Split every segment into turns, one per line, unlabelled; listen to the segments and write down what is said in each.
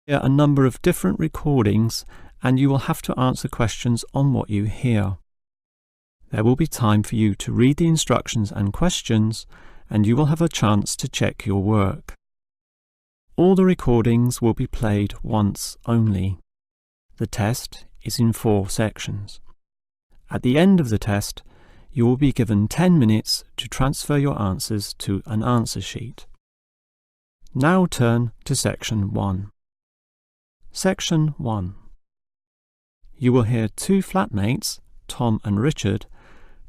Hear a number of different recordings, and you will have to answer questions on what you hear. There will be time for you to read the instructions and questions, and you will have a chance to check your work. All the recordings will be played once only. The test is in 4 sections. At the end of the test, you will be given 10 minutes to transfer your answers to an answer sheet. Now turn to Section 1. Section 1. You will hear 2 flatmates, Tom and Richard,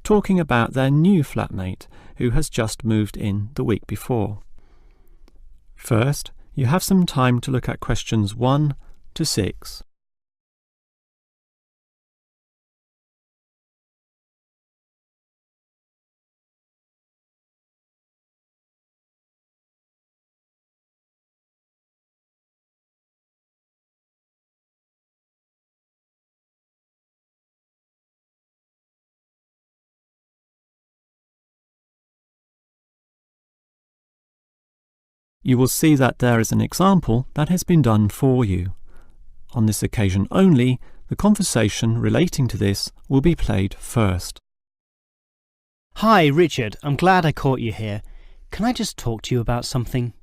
talking about their new flatmate who has just moved in the week before. First, you have some time to look at questions 1 to 6. You will see that there is an example that has been done for you. On this occasion only, the conversation relating to this will be played first.
Hi, Richard. I'm glad I caught you here. Can I just talk to you about something?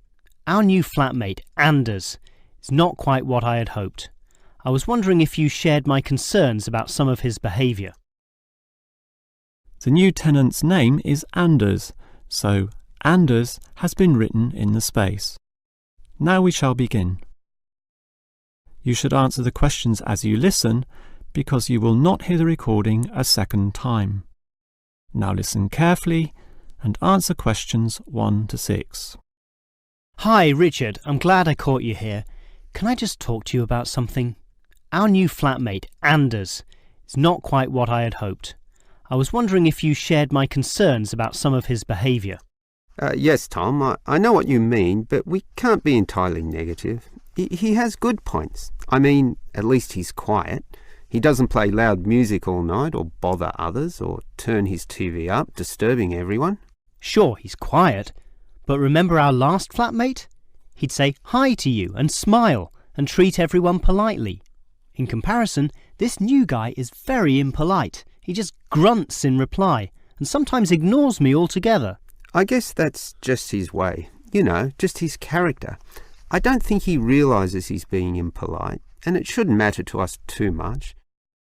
Our new flatmate, Anders, is not quite what I had hoped. I was wondering if you shared my concerns about some of his behaviour.
The new tenant's name is Anders, so Anders has been written in the space. Now we shall begin. You should answer the questions as you listen, because you will not hear the recording a second time. Now listen carefully and answer questions 1 to 6.
Hi, Richard. I'm glad I caught you here. Can I just talk to you about something? Our new flatmate, Anders, is not quite what I had hoped. I was wondering if you shared my concerns about some of his behaviour.
Yes, Tom, I know what you mean, but we can't be entirely negative. He has good points. I mean, at least he's quiet. He doesn't play loud music all night or bother others or turn his TV up, disturbing everyone.
Sure, he's quiet, but remember our last flatmate? He'd say hi to you and smile and treat everyone politely. In comparison, this new guy is very impolite. He just grunts in reply and sometimes ignores me altogether.
I guess that's just his way, just his character. I don't think he realises he's being impolite, and it shouldn't matter to us too much.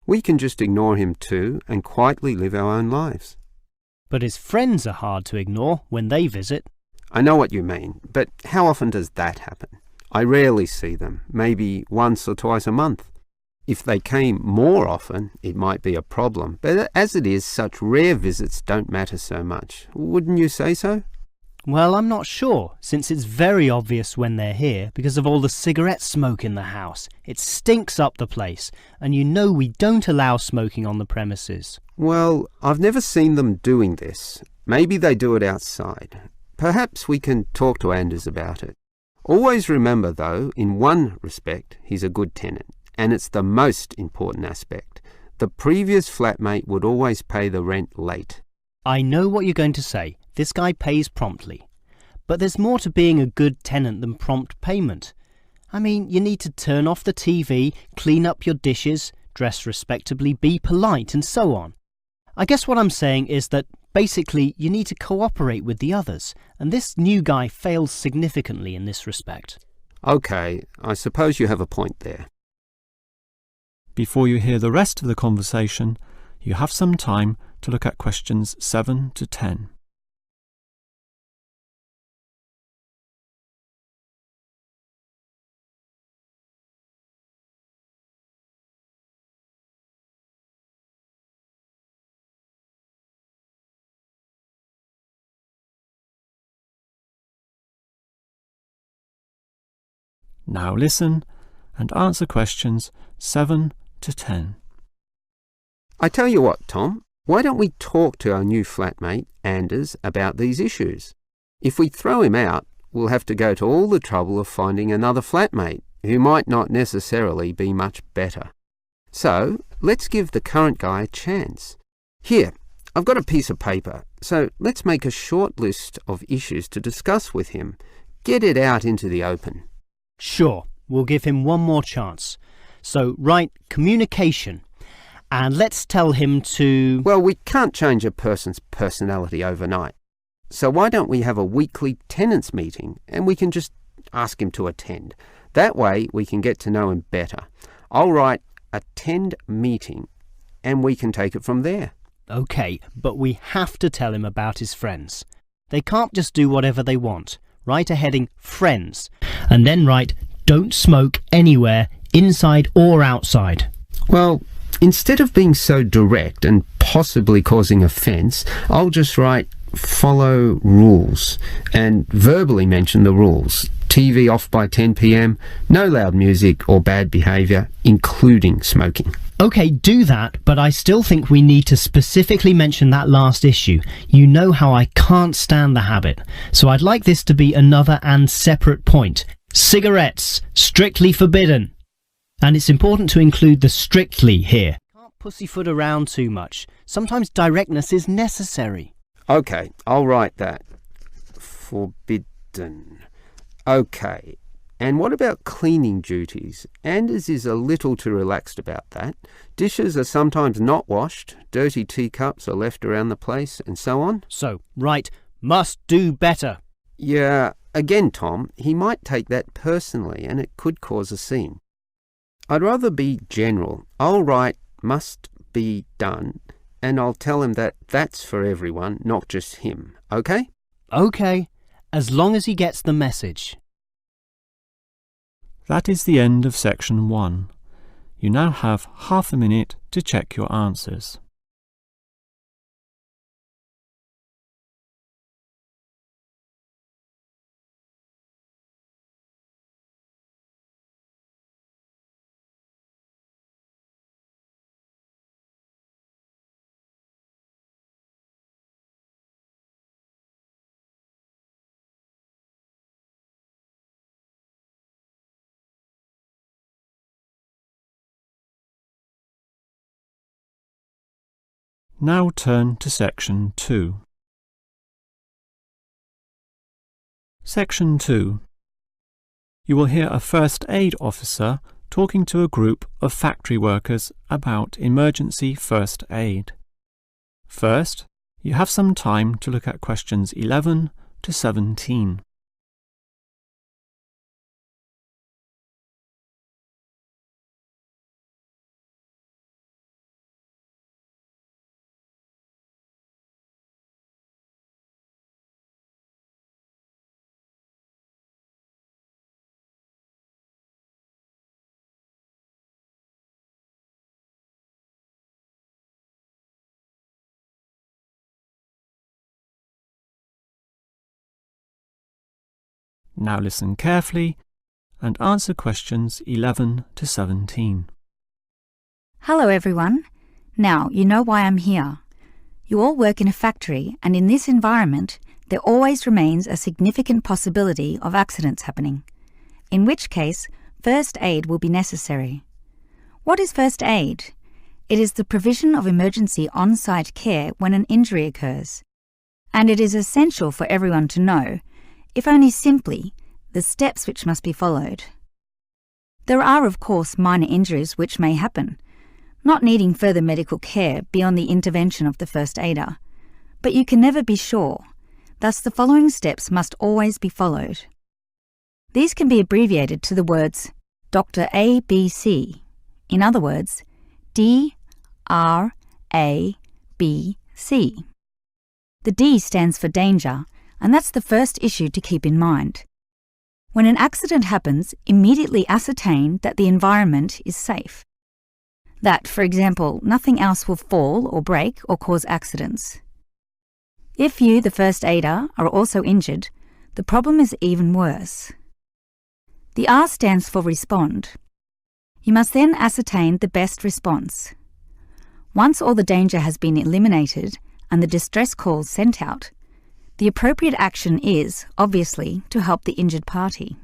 We can just ignore him too and quietly live our own lives.
But his friends are hard to ignore when they visit.
I know what you mean, but how often does that happen? I rarely see them, maybe once or twice a month. If they came more often, it might be a problem, but as it is, such rare visits don't matter so much. Wouldn't you say so?
Well, I'm not sure, since it's very obvious when they're here because of all the cigarette smoke in the house. It stinks up the place, and we don't allow smoking on the premises.
Well, I've never seen them doing this. Maybe they do it outside. Perhaps we can talk to Anders about it. Always remember, though, in one respect, he's a good tenant. And it's the most important aspect. The previous flatmate would always pay the rent late.
I know what you're going to say. This guy pays promptly. But there's more to being a good tenant than prompt payment. I mean, you need to turn off the TV, clean up your dishes, dress respectably, be polite, and so on. I guess what I'm saying is that basically you need to cooperate with the others, and this new guy fails significantly in this respect.
Okay, I suppose you have a point there.
Before you hear the rest of the conversation, you have some time to look at questions 7 to 10. Now listen and answer questions 7 to 10.
I tell you what, Tom, why don't we talk to our new flatmate, Anders, about these issues? If we throw him out, we'll have to go to all the trouble of finding another flatmate who might not necessarily be much better. So let's give the current guy a chance. Here, I've got a piece of paper, so let's make a short list of issues to discuss with him. Get it out into the open.
Sure. We'll give him one more chance. So write communication. And let's tell him to...
Well, we can't change a person's personality overnight. So why don't we have a weekly tenants meeting and we can just ask him to attend. That way we can get to know him better. I'll write attend meeting and we can take it from there.
OK, but we have to tell him about his friends. They can't just do whatever they want. Write a heading friends and then write don't smoke anywhere, inside or outside.
Well, instead of being so direct and possibly causing offence, I'll just write follow rules and verbally mention the rules. TV off by 10 p.m, no loud music or bad behaviour, including smoking.
OK, do that, but I still think we need to specifically mention that last issue. You know how I can't stand the habit, so I'd like this to be another and separate point. Cigarettes, strictly forbidden. And it's important to include the strictly here. Can't pussyfoot around too much. Sometimes directness is necessary.
OK, I'll write that. Forbidden. OK, and what about cleaning duties? Anders is a little too relaxed about that. Dishes are sometimes not washed, dirty teacups are left around the place, and so on.
So, write, must do better.
Yeah, again, Tom, he might take that personally and it could cause a scene. I'd rather be general. I'll write must be done and I'll tell him that that's for everyone, not just him. OK?
OK, as long as he gets the message.
That is the end of section 1. You now have half a minute to check your answers. Now turn to section 2. Section 2. You will hear a first aid officer talking to a group of factory workers about emergency first aid. First, you have some time to look at questions 11 to 17. Now listen carefully and answer questions 11 to 17.
Hello everyone. Now you know why I'm here. You all work in a factory and in this environment there always remains a significant possibility of accidents happening, in which case first aid will be necessary. What is first aid? It is the provision of emergency on-site care when an injury occurs, and it is essential for everyone to know, if only simply, the steps which must be followed. There are, of course, minor injuries which may happen, not needing further medical care beyond the intervention of the first aider, but you can never be sure, thus the following steps must always be followed. These can be abbreviated to the words Dr. ABC, in other words, DRABC. The D stands for danger, and that's the first issue to keep in mind. When an accident happens, immediately ascertain that the environment is safe. That, for example, nothing else will fall or break or cause accidents. If you, the first aider, are also injured, the problem is even worse. The R stands for respond. You must then ascertain the best response. Once all the danger has been eliminated and the distress calls sent out, the appropriate action is, obviously, to help the injured party.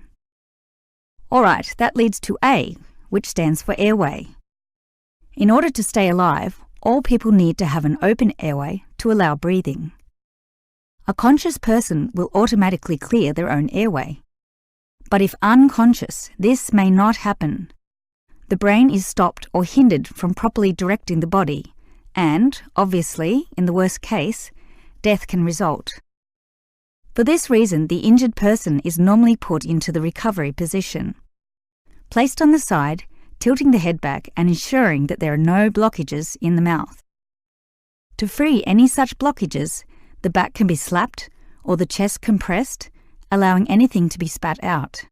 Alright, that leads to A, which stands for airway. In order to stay alive, all people need to have an open airway to allow breathing. A conscious person will automatically clear their own airway. But if unconscious, this may not happen. The brain is stopped or hindered from properly directing the body, and, obviously, in the worst case, death can result. For this reason, the injured person is normally put into the recovery position. Placed on the side, tilting the head back and ensuring that there are no blockages in the mouth. To free any such blockages, the back can be slapped or the chest compressed, allowing anything to be spat out.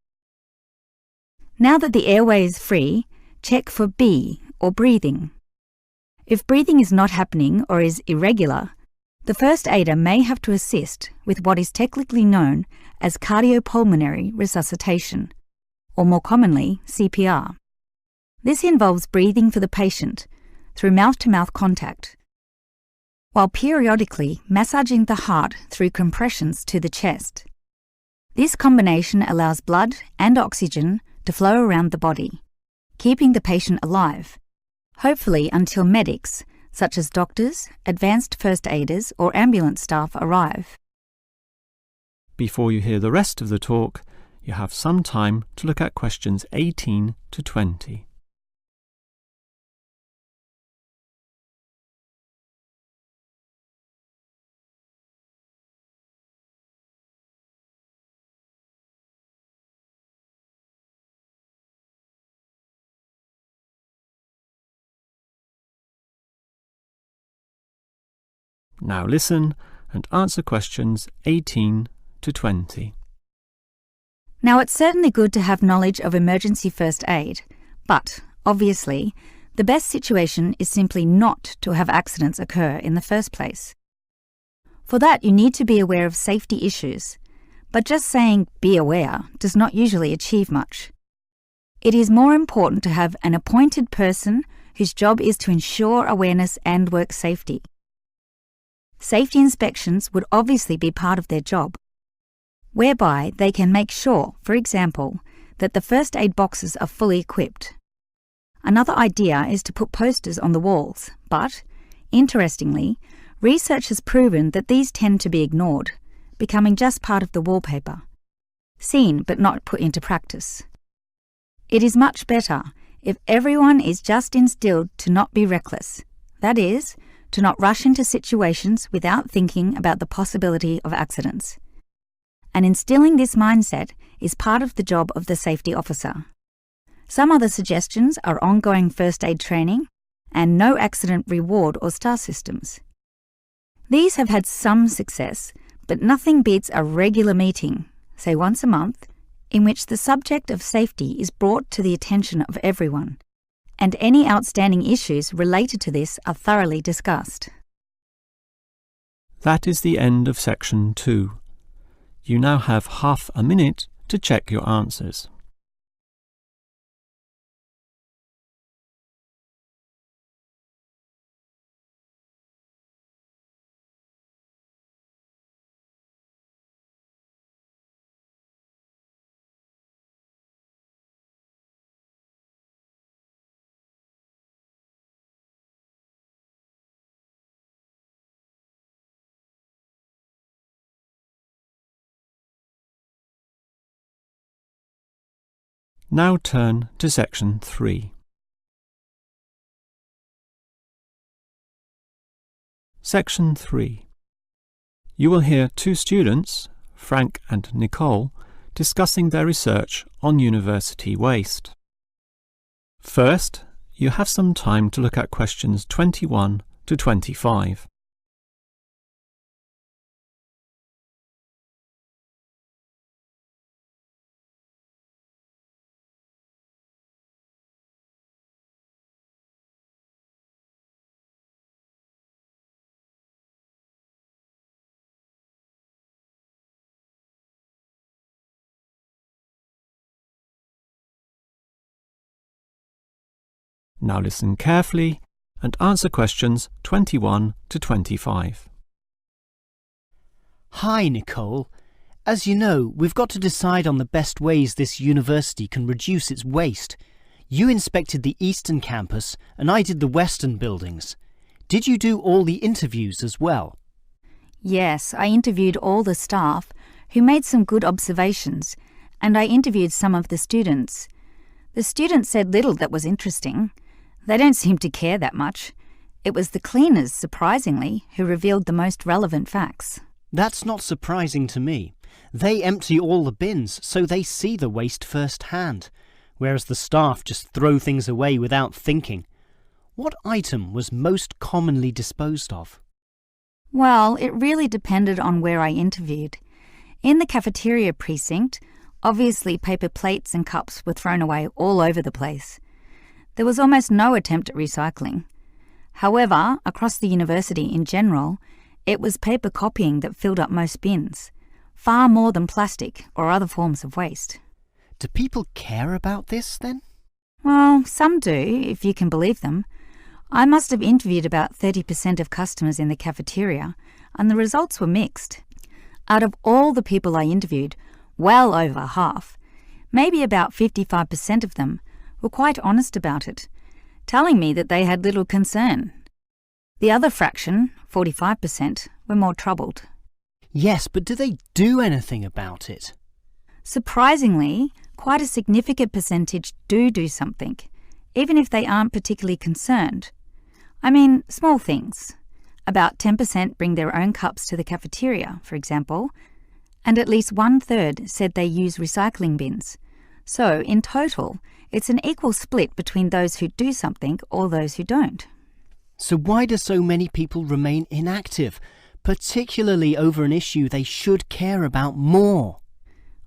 Now that the airway is free, check for B, or breathing. If breathing is not happening or is irregular, the first aider may have to assist with what is technically known as Cardiopulmonary Resuscitation, or more commonly, CPR. This involves breathing for the patient through mouth-to-mouth contact, while periodically massaging the heart through compressions to the chest. This combination allows blood and oxygen to flow around the body, keeping the patient alive, hopefully until medics, such as doctors, advanced first aiders, or ambulance staff arrive.
Before you hear the rest of the talk, you have some time to look at questions 18 to 20. Now listen and answer questions 18 to 20.
Now, it's certainly good to have knowledge of emergency first aid, but, obviously, the best situation is simply not to have accidents occur in the first place. For that, you need to be aware of safety issues, but just saying "be aware" does not usually achieve much. It is more important to have an appointed person whose job is to ensure awareness and work safety. Safety inspections would obviously be part of their job, whereby they can make sure, for example, that the first aid boxes are fully equipped. Another idea is to put posters on the walls, but, interestingly, research has proven that these tend to be ignored, becoming just part of the wallpaper, seen but not put into practice. It is much better if everyone is just instilled to not be reckless, that is, to not rush into situations without thinking about the possibility of accidents. And instilling this mindset is part of the job of the safety officer. Some other suggestions are ongoing first aid training and no accident reward or star systems. These have had some success, but nothing beats a regular meeting, say once a month, in which the subject of safety is brought to the attention of everyone, and any outstanding issues related to this are thoroughly discussed.
That is the end of section 2. You now have half a minute to check your answers. Now turn to section 3. Section 3. You will hear two students, Frank and Nicole, discussing their research on university waste. First, you have some time to look at questions 21 to 25. Now listen carefully and answer questions 21 to 25.
Hi, Nicole. As you know, we've got to decide on the best ways this university can reduce its waste. You inspected the eastern campus and I did the western buildings. Did you do all the interviews as well?
Yes, I interviewed all the staff who made some good observations, and I interviewed some of the students. The students said little that was interesting. They don't seem to care that much. It was the cleaners, surprisingly, who revealed the most relevant facts.
That's not surprising to me. They empty all the bins, so they see the waste firsthand, whereas the staff just throw things away without thinking. What item was most commonly disposed of?
Well, it really depended on where I interviewed. In the cafeteria precinct, obviously paper plates and cups were thrown away all over the place. There was almost no attempt at recycling. However, across the university in general, it was paper copying that filled up most bins, far more than plastic or other forms of waste.
Do people care about this, then?
Well, some do, if you can believe them. I must have interviewed about 30% of customers in the cafeteria, and the results were mixed. Out of all the people I interviewed, well over half, maybe about 55% of them, were quite honest about it, telling me that they had little concern. The other fraction, 45%, were more troubled.
Yes, but do they do anything about it?
Surprisingly, quite a significant percentage do something, even if they aren't particularly concerned. I mean, small things. About 10% bring their own cups to the cafeteria, for example, and at least 1/3 said they use recycling bins. So, in total, it's an equal split between those who do something or those who don't.
So why do so many people remain inactive, particularly over an issue they should care about more?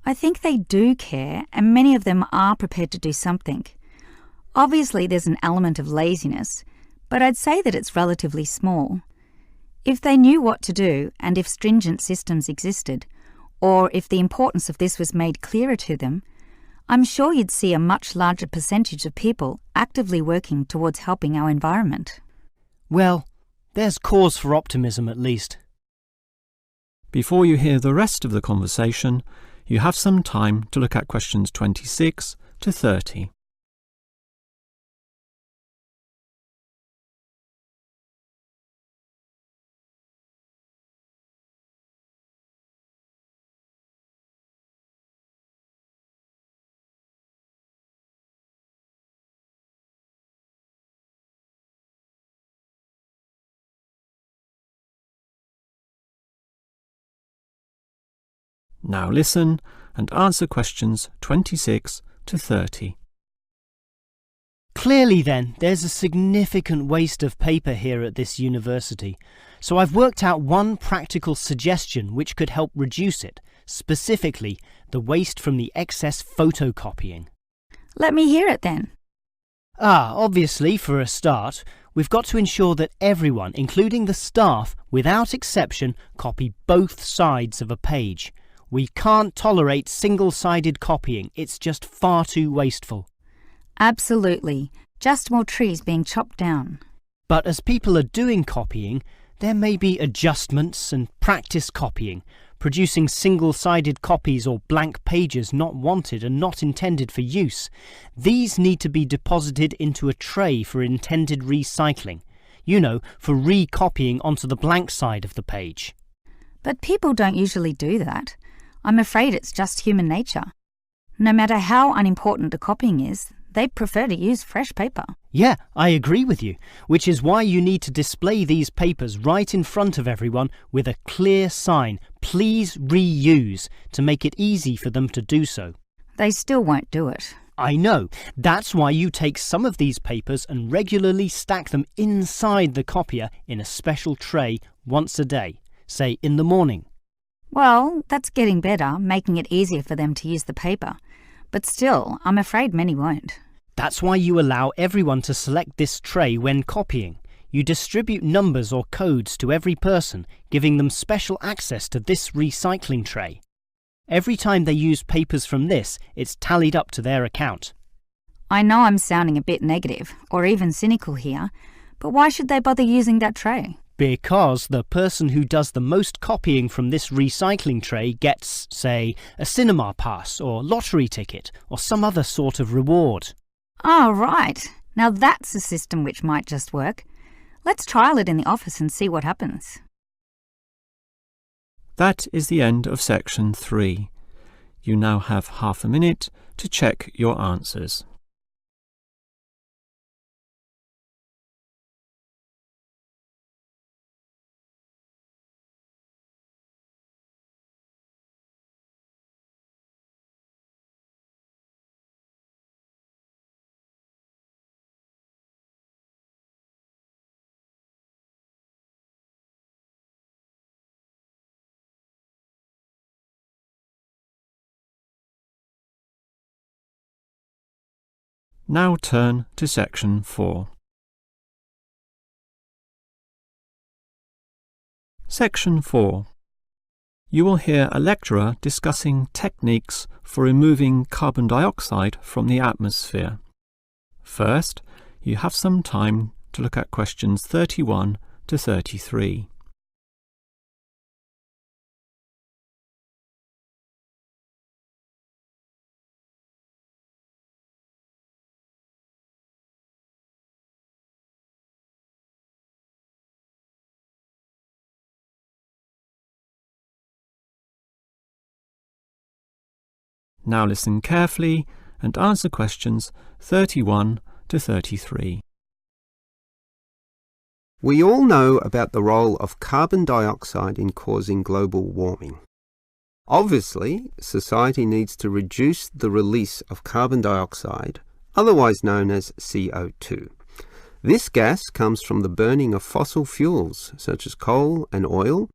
I think they do care, and many of them are prepared to do something. Obviously, there's an element of laziness, but I'd say that it's relatively small. If they knew what to do, and if stringent systems existed, or if the importance of this was made clearer to them, I'm sure you'd see a much larger percentage of people actively working towards helping our environment.
Well, there's cause for optimism at least.
Before you hear the rest of the conversation, you have some time to look at questions 26 to 30. Now listen and answer questions 26 to 30.
Clearly then, there's a significant waste of paper here at this university, so I've worked out one practical suggestion which could help reduce it, specifically the waste from the excess photocopying.
Let me hear it then.
Obviously, for a start, we've got to ensure that everyone, including the staff, without exception, copy both sides of a page. We can't tolerate single-sided copying. It's just far too wasteful.
Absolutely. Just more trees being chopped down.
But as people are doing copying, there may be adjustments and practice copying, producing single-sided copies or blank pages not wanted and not intended for use. These need to be deposited into a tray for intended recycling. You know, for recopying onto the blank side of the page.
But people don't usually do that. I'm afraid it's just human nature. No matter how unimportant the copying is, they prefer to use fresh paper.
Yeah, I agree with you, which is why you need to display these papers right in front of everyone with a clear sign, "Please reuse," to make it easy for them to do so.
They still won't do it.
I know. That's why you take some of these papers and regularly stack them inside the copier in a special tray once a day, say in the morning.
Well, that's getting better, making it easier for them to use the paper. But still, I'm afraid many won't.
That's why you allow everyone to select this tray when copying. You distribute numbers or codes to every person, giving them special access to this recycling tray. Every time they use papers from this, it's tallied up to their account.
I know I'm sounding a bit negative, or even cynical here, but why should they bother using that tray?
Because the person who does the most copying from this recycling tray gets, say, a cinema pass or lottery ticket or some other sort of reward.
Oh, right. Now that's a system which might just work. Let's trial it in the office and see what happens.
That is the end of section 3. You now have half a minute to check your answers. Now turn to section 4. Section 4. You will hear a lecturer discussing techniques for removing carbon dioxide from the atmosphere. First, you have some time to look at questions 31 to 33. Now listen carefully and answer questions 31 to 33.
We all know about the role of carbon dioxide in causing global warming. Obviously, society needs to reduce the release of carbon dioxide, otherwise known as CO2. This gas comes from the burning of fossil fuels, such as coal and oil,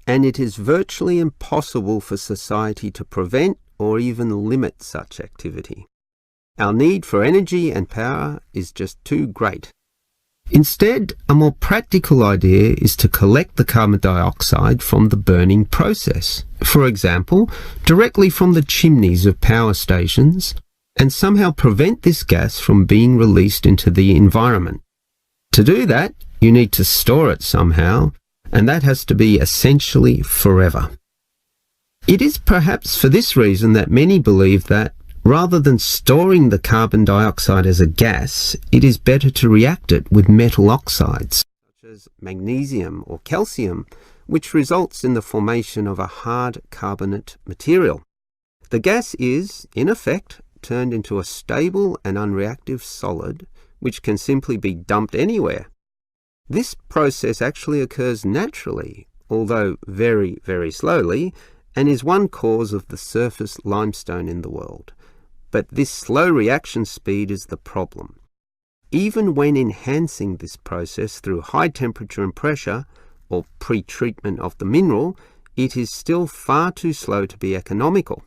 and it is virtually impossible for society to prevent or even limit such activity. Our need for energy and power is just too great. Instead, a more practical idea is to collect the carbon dioxide from the burning process, for example, directly from the chimneys of power stations, and somehow prevent this gas from being released into the environment. To do that, you need to store it somehow, and that has to be essentially forever. It is perhaps for this reason that many believe that, rather than storing the carbon dioxide as a gas, it is better to react it with metal oxides, such as magnesium or calcium, which results in the formation of a hard carbonate material. The gas is, in effect, turned into a stable and unreactive solid, which can simply be dumped anywhere. This process actually occurs naturally, although very, very slowly, and is one cause of the surface limestone in the world. But this slow reaction speed is the problem. Even when enhancing this process through high temperature and pressure, or pre-treatment of the mineral, it is still far too slow to be economical.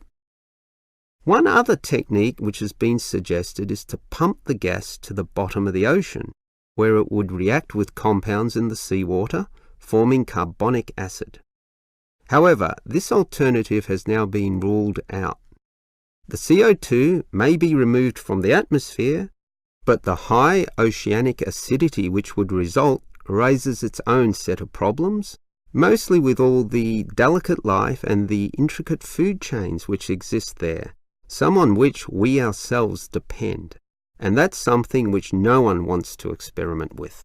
One other technique which has been suggested is to pump the gas to the bottom of the ocean, where it would react with compounds in the seawater, forming carbonic acid. However, this alternative has now been ruled out. The CO2 may be removed from the atmosphere, but the high oceanic acidity which would result raises its own set of problems, mostly with all the delicate life and the intricate food chains which exist there, some on which we ourselves depend, and that's something which no one wants to experiment with.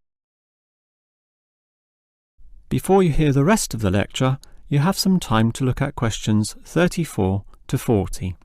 Before you hear the rest of the lecture, you have some time to look at questions 34 to 40.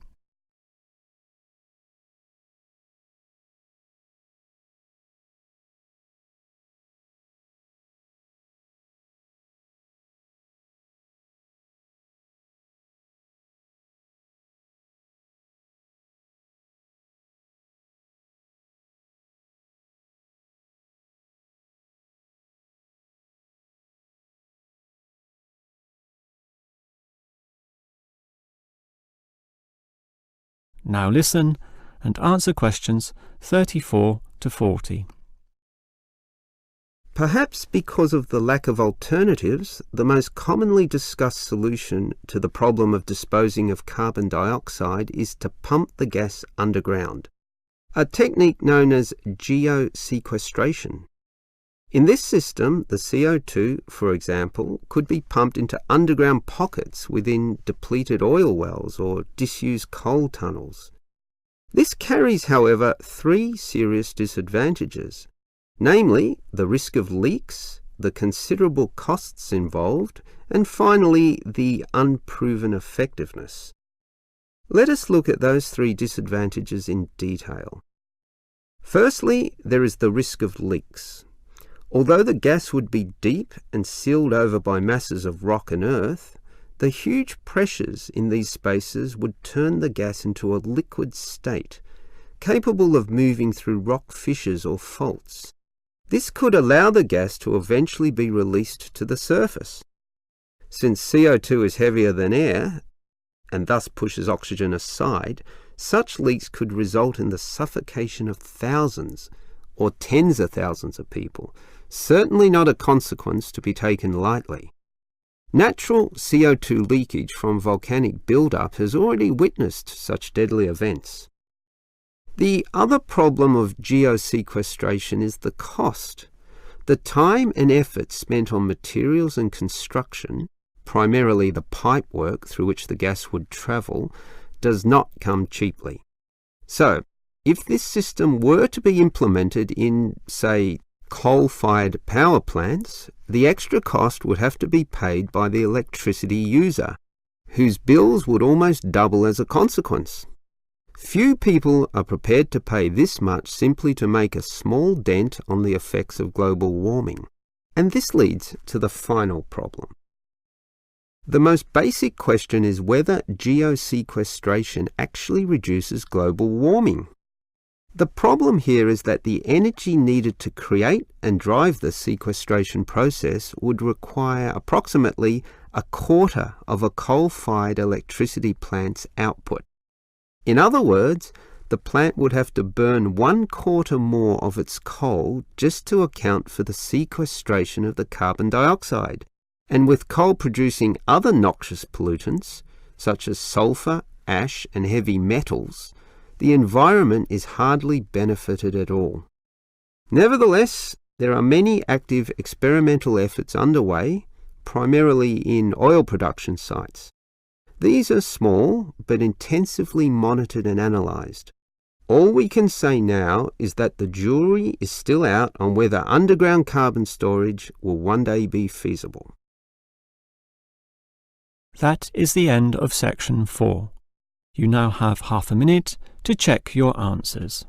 Now listen and answer questions 34 to 40.
Perhaps because of the lack of alternatives, the most commonly discussed solution to the problem of disposing of carbon dioxide is to pump the gas underground, a technique known as geosequestration. In this system, the CO2, for example, could be pumped into underground pockets within depleted oil wells or disused coal tunnels. This carries, however, 3 serious disadvantages, namely the risk of leaks, the considerable costs involved, and finally the unproven effectiveness. Let us look at those three disadvantages in detail. Firstly, there is the risk of leaks. Although the gas would be deep and sealed over by masses of rock and earth, the huge pressures in these spaces would turn the gas into a liquid state, capable of moving through rock fissures or faults. This could allow the gas to eventually be released to the surface. Since CO2 is heavier than air, and thus pushes oxygen aside, such leaks could result in the suffocation of thousands or tens of thousands of people, certainly not a consequence to be taken lightly. Natural CO2 leakage from volcanic buildup has already witnessed such deadly events. The other problem of geosequestration is the cost. The time and effort spent on materials and construction, primarily the pipe work through which the gas would travel, does not come cheaply. So, if this system were to be implemented in, say, coal-fired power plants, the extra cost would have to be paid by the electricity user, whose bills would almost double as a consequence. Few people are prepared to pay this much simply to make a small dent on the effects of global warming. And this leads to the final problem. The most basic question is whether geosequestration actually reduces global warming. The problem here is that the energy needed to create and drive the sequestration process would require approximately a quarter of a coal-fired electricity plant's output. In other words, the plant would have to burn 1/4 more of its coal just to account for the sequestration of the carbon dioxide. And with coal producing other noxious pollutants, such as sulfur, ash, and heavy metals, the environment is hardly benefited at all. Nevertheless, there are many active experimental efforts underway, primarily in oil production sites. These are small, but intensively monitored and analysed. All we can say now is that the jury is still out on whether underground carbon storage will one day be feasible.
That is the end of section 4. You now have half a minute to check your answers.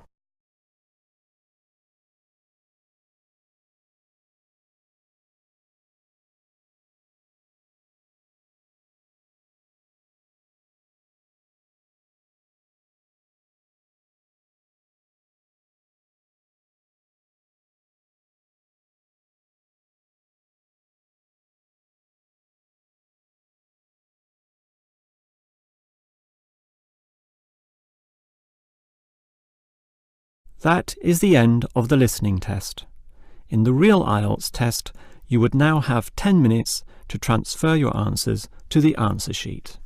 That is the end of the listening test. In the real Ielts test, you would now have 10 minutes to transfer your answers to the answer sheet.